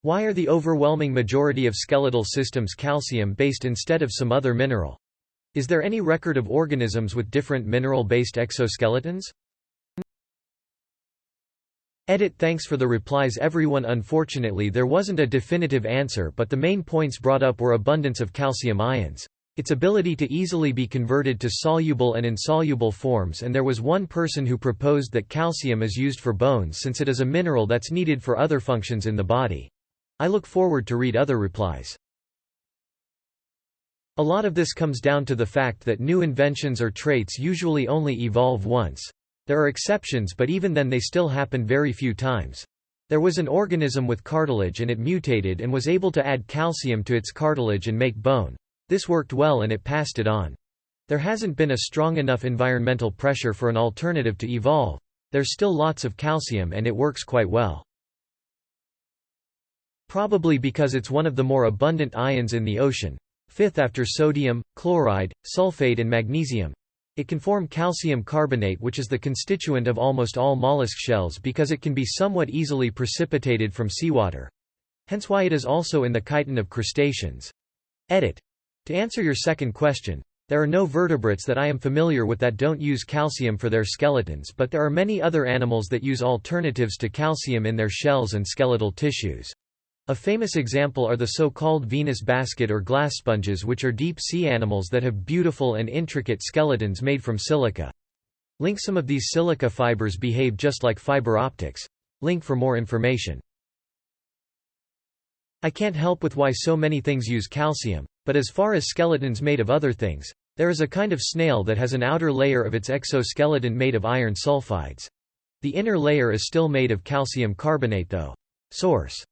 Why are the overwhelming majority of skeletal systems calcium-based instead of some other mineral? Is there any record of organisms with different mineral-based exoskeletons? Edit. Thanks for the replies everyone. Unfortunately there wasn't a definitive answer, but the main points brought up were abundance of calcium ions, its ability to easily be converted to soluble and insoluble forms, and there was one person who proposed that calcium is used for bones since it is a mineral that's needed for other functions in the body. I look forward to read other replies. A lot of this comes down to the fact that new inventions or traits usually only evolve once. There are exceptions, but even then they still happen very few times. There was an organism with cartilage and it mutated and was able to add calcium to its cartilage and make bone. This worked well and it passed it on. There hasn't been a strong enough environmental pressure for an alternative to evolve. There's still lots of calcium and it works quite well. Probably because it's one of the more abundant ions in the ocean. Fifth after sodium, chloride, sulfate and magnesium. It can form calcium carbonate, which is the constituent of almost all mollusk shells because it can be somewhat easily precipitated from seawater. Hence why it is also in the chitin of crustaceans. Edit. To answer your second question, there are no vertebrates that I am familiar with that don't use calcium for their skeletons, but there are many other animals that use alternatives to calcium in their shells and skeletal tissues. A famous example are the so-called Venus basket or glass sponges, which are deep-sea animals that have beautiful and intricate skeletons made from silica. Link. Some of these silica fibers behave just like fiber optics. Link for more information. I can't help with why so many things use calcium, but as far as skeletons made of other things, there is a kind of snail that has an outer layer of its exoskeleton made of iron sulfides. The inner layer is still made of calcium carbonate though. Source.